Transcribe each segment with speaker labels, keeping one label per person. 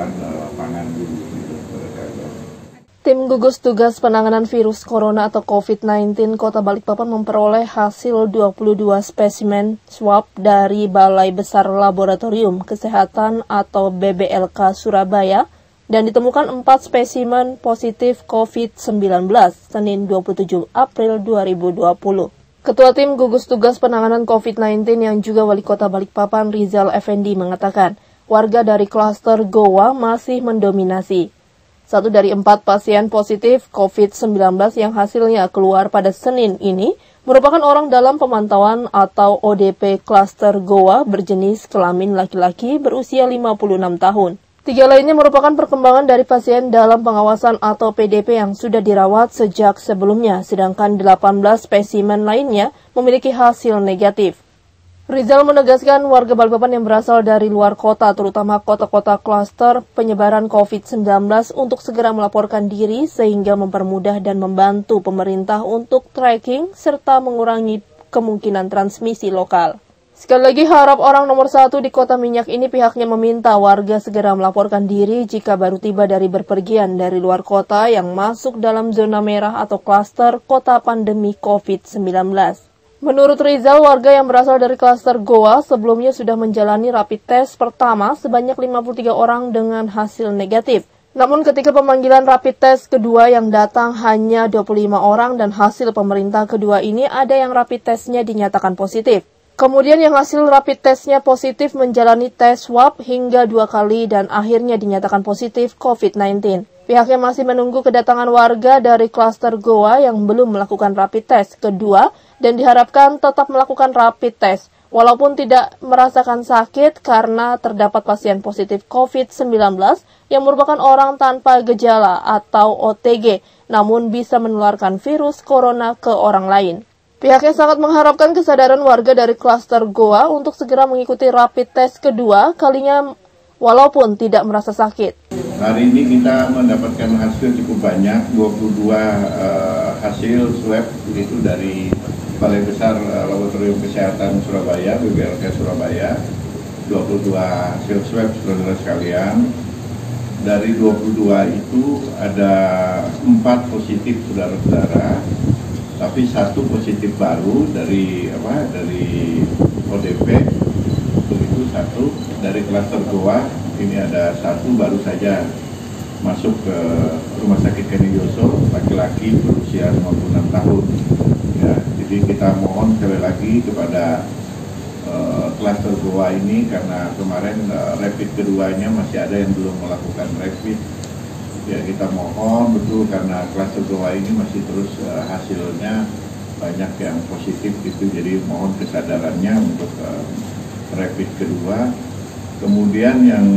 Speaker 1: kebutuhan pangan dulu gitu.
Speaker 2: Tim gugus tugas penanganan virus corona atau COVID-19 Kota Balikpapan memperoleh hasil 22 spesimen swab dari Balai Besar Laboratorium Kesehatan atau BBLK Surabaya dan ditemukan 4 spesimen positif COVID-19 Senin 27 April 2020. Ketua Tim Gugus Tugas Penanganan COVID-19 yang juga Wali Kota Balikpapan Rizal Effendi mengatakan, warga dari klaster Goa masih mendominasi. 1 dari 4 pasien positif COVID-19 yang hasilnya keluar pada Senin ini merupakan orang dalam pemantauan atau ODP klaster Goa berjenis kelamin laki-laki berusia 56 tahun. 3 lainnya merupakan perkembangan dari pasien dalam pengawasan atau PDP yang sudah dirawat sejak sebelumnya, sedangkan 18 spesimen lainnya memiliki hasil negatif. Rizal menegaskan warga Balikpapan yang berasal dari luar kota, terutama kota-kota klaster penyebaran COVID-19 untuk segera melaporkan diri sehingga mempermudah dan membantu pemerintah untuk tracking serta mengurangi kemungkinan transmisi lokal. Sekali lagi harap orang nomor 1 di kota minyak ini pihaknya meminta warga segera melaporkan diri jika baru tiba dari berpergian dari luar kota yang masuk dalam zona merah atau klaster kota pandemi COVID-19. Menurut Rizal, warga yang berasal dari klaster Goa sebelumnya sudah menjalani rapid test pertama sebanyak 53 orang dengan hasil negatif. Namun ketika pemanggilan rapid test kedua yang datang hanya 25 orang dan hasil pemerintah kedua ini ada yang rapid testnya dinyatakan positif. Kemudian yang hasil rapid testnya positif menjalani tes swab hingga 2 kali dan akhirnya dinyatakan positif COVID-19. Pihaknya masih menunggu kedatangan warga dari klaster Goa yang belum melakukan rapid test kedua dan diharapkan tetap melakukan rapid test walaupun tidak merasakan sakit karena terdapat pasien positif COVID-19 yang merupakan orang tanpa gejala atau OTG namun bisa menularkan virus corona ke orang lain. Pihaknya sangat mengharapkan kesadaran warga dari klaster Goa untuk segera mengikuti rapid test kedua kalinya walaupun tidak merasa sakit.
Speaker 1: Hari ini kita mendapatkan hasil cukup banyak, 22 hasil swab itu dari Balai Besar Laboratorium Kesehatan Surabaya, BBLK Surabaya, 22 hasil swab saudara sekalian. Dari 22 itu ada 4 positif saudara-saudara, tapi 1 positif baru dari ODP, begitu 1 dari klaster Goa. Ini ada 1 baru saja masuk ke Rumah Sakit Kaniyoso, laki-laki berusia 56 tahun. Ya, jadi kita mohon sekali lagi kepada klaster Goa ini karena kemarin rapid keduanya masih ada yang belum melakukan rapid. Ya kita mohon betul karena klaster Goa ini masih terus hasilnya banyak yang positif gitu. Jadi mohon kesadarannya untuk rapid kedua. Kemudian yang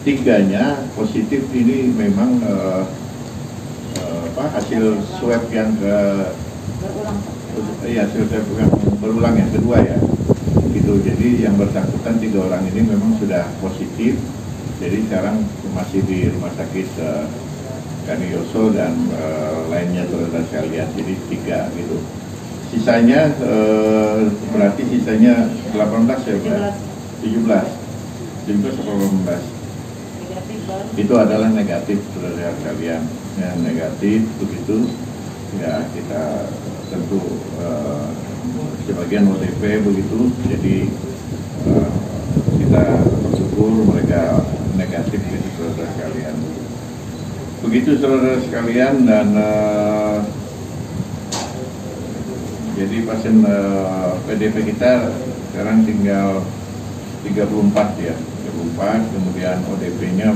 Speaker 1: 3-nya positif ini memang hasil swab yang hasil swab yang berulang yang kedua ya gitu. Jadi yang bersangkutan 3 orang ini memang sudah positif. Jadi sekarang masih di Rumah Sakit Kaniyoso dan lainnya saudara sekalian. Jadi 3 gitu. Sisanya berarti sisanya 18 ya, 17 atau 18. Itu adalah negatif saudara sekalian, yang negatif begitu. Ya kita tentu sebagian ODP begitu. Jadi kita bersyukur mereka negatif gitu saudara sekalian. Begitu saudara sekalian dan jadi pasien PDP kita sekarang tinggal 34 ya, 34. Kemudian ODP-nya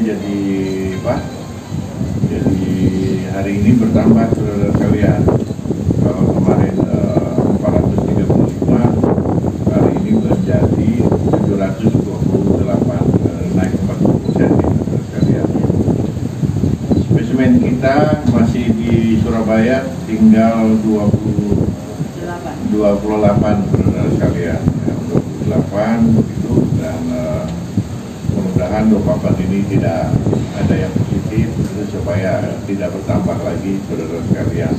Speaker 1: jadi jadi hari ini bertambah saudara sekalian. Kalau kemarin 435, hari ini menjadi 728, naik 40% saudara sekalian. Spesimen kita masih di Surabaya tinggal 28 saudara sekalian, 28 begitu, dan mudah-mudahan 24 ini tidak ada yang positif supaya tidak bertambah lagi saudara sekalian.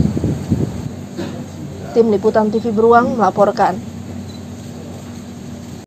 Speaker 2: Tim Liputan TV Beruang melaporkan.